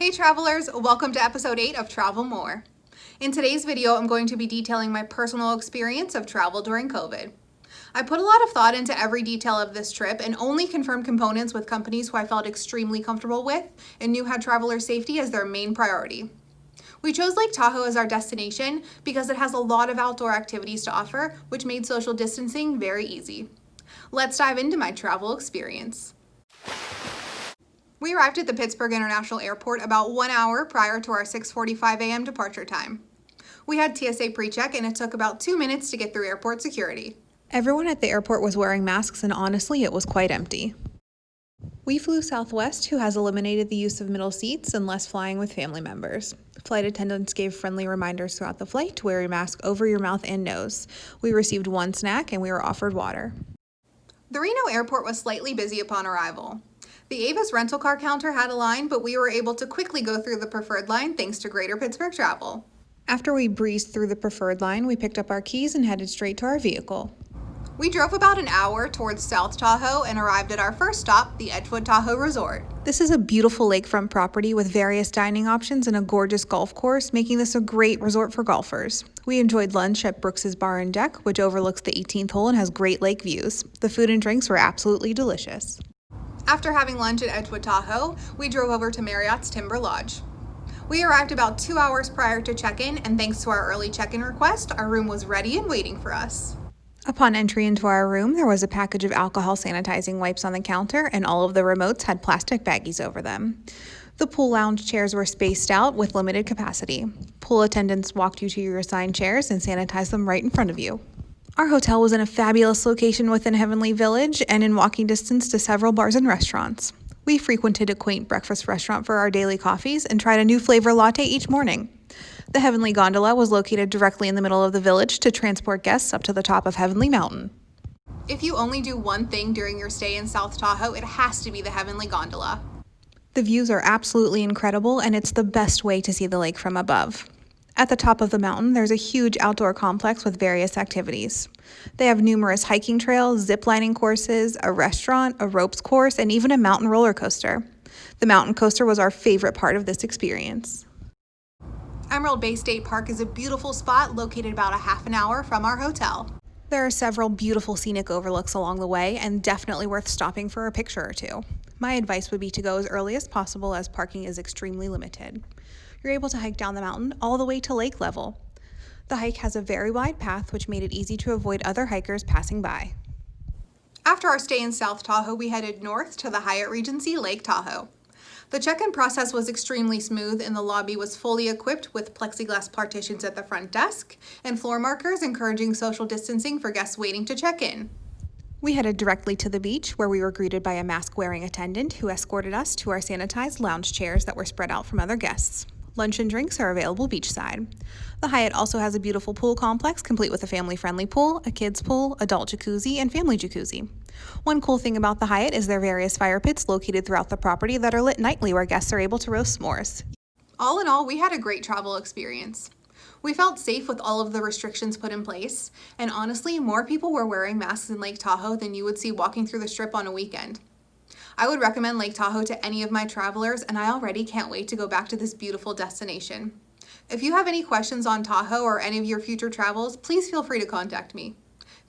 Hey travelers, welcome to episode 8 of Travel More. In today's video, I'm going to be detailing my personal experience of travel during COVID. I put a lot of thought into every detail of this trip and only confirmed components with companies who I felt extremely comfortable with and knew had traveler safety as their main priority. We chose Lake Tahoe as our destination because it has a lot of outdoor activities to offer, which made social distancing very easy. Let's dive into my travel experience. We arrived at the Pittsburgh International Airport about 1 hour prior to our 6:45 a.m. departure time. We had TSA pre-check and it took about 2 minutes to get through airport security. Everyone at the airport was wearing masks and honestly, it was quite empty. We flew Southwest, who has eliminated the use of middle seats and less flying with family members. Flight attendants gave friendly reminders throughout the flight to wear a mask over your mouth and nose. We received one snack and we were offered water. The Reno airport was slightly busy upon arrival. The Avis rental car counter had a line, but we were able to quickly go through the preferred line thanks to Greater Pittsburgh Travel. After we breezed through the preferred line, we picked up our keys and headed straight to our vehicle. We drove about an hour towards South Tahoe and arrived at our first stop, the Edgewood Tahoe Resort. This is a beautiful lakefront property with various dining options and a gorgeous golf course, making this a great resort for golfers. We enjoyed lunch at Brooks's Bar and Deck, which overlooks the 18th hole and has great lake views. The food and drinks were absolutely delicious. After having lunch at Edgewood Tahoe, we drove over to Marriott's Timber Lodge. We arrived about 2 hours prior to check-in, and thanks to our early check-in request, our room was ready and waiting for us. Upon entry into our room, there was a package of alcohol sanitizing wipes on the counter, and all of the remotes had plastic baggies over them. The pool lounge chairs were spaced out with limited capacity. Pool attendants walked you to your assigned chairs and sanitized them right in front of you. Our hotel was in a fabulous location within Heavenly Village and in walking distance to several bars and restaurants. We frequented a quaint breakfast restaurant for our daily coffees and tried a new flavor latte each morning. The Heavenly Gondola was located directly in the middle of the village to transport guests up to the top of Heavenly Mountain. If you only do one thing during your stay in South Tahoe, it has to be the Heavenly Gondola. The views are absolutely incredible, and it's the best way to see the lake from above. At the top of the mountain, there's a huge outdoor complex with various activities. They have numerous hiking trails, zip lining courses, a restaurant, a ropes course, and even a mountain roller coaster. The mountain coaster was our favorite part of this experience. Emerald Bay State Park is a beautiful spot located about a half an hour from our hotel. There are several beautiful scenic overlooks along the way and definitely worth stopping for a picture or two. My advice would be to go as early as possible as parking is extremely limited. You're able to hike down the mountain all the way to lake level. The hike has a very wide path, which made it easy to avoid other hikers passing by. After our stay in South Tahoe, we headed north to the Hyatt Regency Lake Tahoe. The check-in process was extremely smooth and the lobby was fully equipped with plexiglass partitions at the front desk and floor markers encouraging social distancing for guests waiting to check in. We headed directly to the beach where we were greeted by a mask-wearing attendant who escorted us to our sanitized lounge chairs that were spread out from other guests. Lunch and drinks are available beachside. The Hyatt also has a beautiful pool complex complete with a family-friendly pool, a kids pool, adult jacuzzi, and family jacuzzi. One cool thing about the Hyatt is their various fire pits located throughout the property that are lit nightly where guests are able to roast s'mores. All in all, we had a great travel experience. We felt safe with all of the restrictions put in place, and honestly, more people were wearing masks in Lake Tahoe than you would see walking through the Strip on a weekend. I would recommend Lake Tahoe to any of my travelers, and I already can't wait to go back to this beautiful destination. If you have any questions on Tahoe or any of your future travels, please feel free to contact me.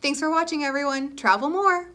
Thanks for watching, everyone. Travel more!